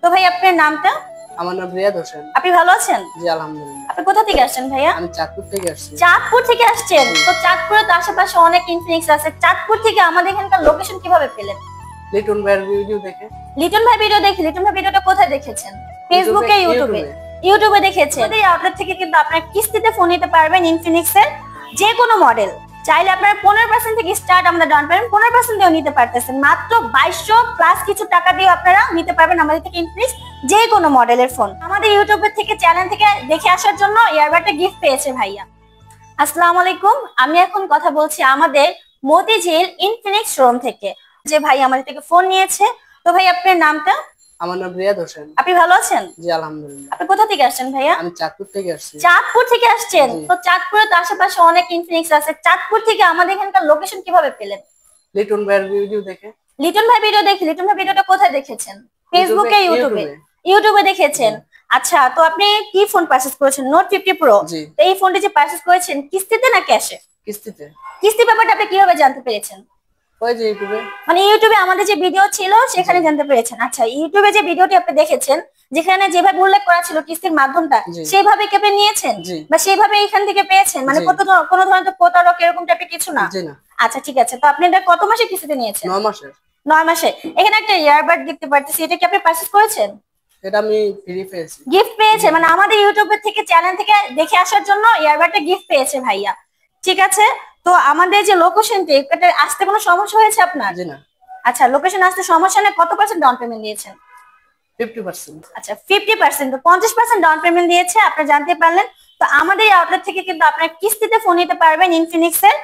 তো ভাই আপনার নামটা? আমার নাম রিয়াদ হোসেন। আপনি ভালো আছেন? জি আলহামদুলিল্লাহ। আপনি কোথা থেকে আসছেন ভাইয়া? আমি চাঁদপুর থেকে আসছি। চাঁদপুর থেকে আসছেন? তো চাঁদপুরে তো আশেপাশে অনেক ইনফিনিক্স আছে, চাঁদপুর থেকে আমাদের এখানকার লোকেশন কিভাবে পেলেন? লিটন ভাইয়ের ভিডিও দেখে। লিটন ভাই ভিডিও দেখে? লিটন ভাই ভিডিওটা কোথায় দেখেছেন? ফেসবুকে, ইউটিউবে? ইউটিউবে দেখেছেন। আমাদের এই আউটলেট থেকে কিন্তু আপনারা কিস্তিতে ফোন নিতে পারবেন ইনফিনিক্স এর যে কোনো মডেল। চাইলে আপনারা 15% থেকে স্টার্ট আমাদের ডাউন পেমেন্ট 15% দিয়েও নিতে পারতেছেন। মাত্র 2200 প্লাস কিছু টাকা দিয়ে আপনারা নিতে পারবেন আমাদের থেকে ইনফিনিক্স যে কোনো মডেলের ফোন। আমাদের ইউটিউবের থেকে চ্যানেল থেকে দেখে আসার জন্য ইয়ারবাডটা গিফট পেয়েছে ভাইয়া। আসসালামু আলাইকুম, আমি এখন কথা বলছি আমাদের মতিঝিল ইনফিনিক্স শোরুম থেকে। যে ভাই আমাদের থেকে ফোন নিয়েছে। তো ভাই আপনার নামটা? আমার নাম রিয়াদ হোসেন। আপনি ভালো আছেন? জি আলহামদুলিল্লাহ। আপনি কোথা থেকে আসছেন ভাইয়া? আমি চাঁদপুর থেকে আসছি। চাঁদপুর থেকে আসছেন? তো চাঁদপুরে তো আশেপাশে অনেক ইনফিনিক্স আছে, চাঁদপুর থেকে আমাদের এখানকার লোকেশন কিভাবে পেলেন? লিটন ভাইয়ের ভিডিও দেখে। লিটন ভাই ভিডিও দেখে? লিটন ভাই ভিডিওটা কোথায় দেখেছেন? ফেসবুকে, ইউটিউবে? ইউটিউবে দেখেছেন। আচ্ছা, তো আপনি কি ফোন পারচেজ করেছেন? Note 50 pro. এই ফোনটি যে পারচেজ করেছেন কিস্তিতে না ক্যাশে? কিস্তিতে। কিস্তি ব্যাপারটা আপনি কিভাবে জানতে পেরেছেন? ওই যে ইউটিউবে। মানে ইউটিউবে আমাদের যে ভিডিও ছিল সেখানে জানতে পেরেছেন। আচ্ছা, ইউটিউবে যে ভিডিওটি আপনি দেখেছেন যেখানে যেভাবে উল্লেখ করা ছিল কিস্তির মাধ্যমটা, সেইভাবে কি আপনি নিয়েছেন বা সেইভাবে এখান থেকে পেয়েছেন? মানে কোনো ধরনের প্রতারক এরকম টাইপের কিছু না? আচ্ছা ঠিক আছে, তো আপনি এটা কত মাসে কিস্তিতে নিয়েছেন? 9 মাসের। 9 মাসে। এখানে একটা ইয়ারবাড দেখতে পাচ্ছি, এটা কি আপনি পারচেজ করেছেন? এটা আমি ফ্রি পেয়েছি। গিফট পেয়েছে, মানে আমাদের ইউটিউবের থেকে চ্যানেল থেকে দেখে আসার জন্য ইয়ারবাডটা গিফট পেয়েছে ভাইয়া। ঠিক আছে, তো আমাদের যে লোকেশনটি এটা আসতে কোনো সমস্যা হয়েছে আপনার? জি না। আচ্ছা, লোকেশন আসতে সমস্যা নেই। কত পার্সেন্ট ডাউন পেমেন্ট দিয়েছেন? 50%। আচ্ছা 50%, তো 50% ডাউন পেমেন্ট দিয়েছে, আপনি জানতে পারলেন। তো আমাদের এই আউটলেট থেকে কিন্তু আপনারা কিস্তিতে ফোন নিতে পারবেন ইনফিনিক্স এর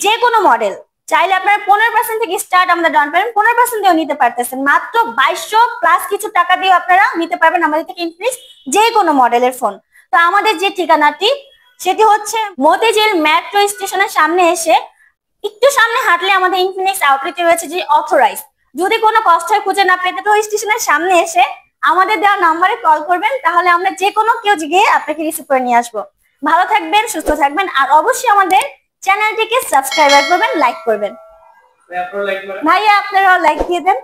যে কোনো মডেল। চাইলে আপনারা 15% থেকে স্টার্ট আমাদের ডাউন পেমেন্ট 15% দিয়েও নিতে পারতেছেন। মাত্র 2200 প্লাস কিছু টাকা দিয়ে আপনারা নিতে পারবেন আমাদের থেকে ইনফিনিক্স যে কোনো মডেলের ফোন। তো আমাদের যে ঠিকানাটি সেটি হচ্ছে মতিঝিল মেট্রো স্টেশনের সামনে এসে একটু সামনে হাঁটলে আমাদের ইনফিনিক্স আউটলেটে রয়েছে যে অথরাইজ। যদি কোনো কষ্ট খুঁজে না পেতে তো স্টেশনের সামনে এসে আমাদের দেওয়া নাম্বারে কল করবেন, তাহলে আমরা যে কোনো কেউ গিয়ে আপনাকে রিসিভ করে নিয়ে আসবো। ভালো থাকবেন, সুস্থ থাকবেন, আর অবশ্যই আমাদের চ্যানেলটিকে সাবস্ক্রাইব করবেন, লাইক করবেন। ভাইয়া আপনারাও লাইক দিয়ে দেন।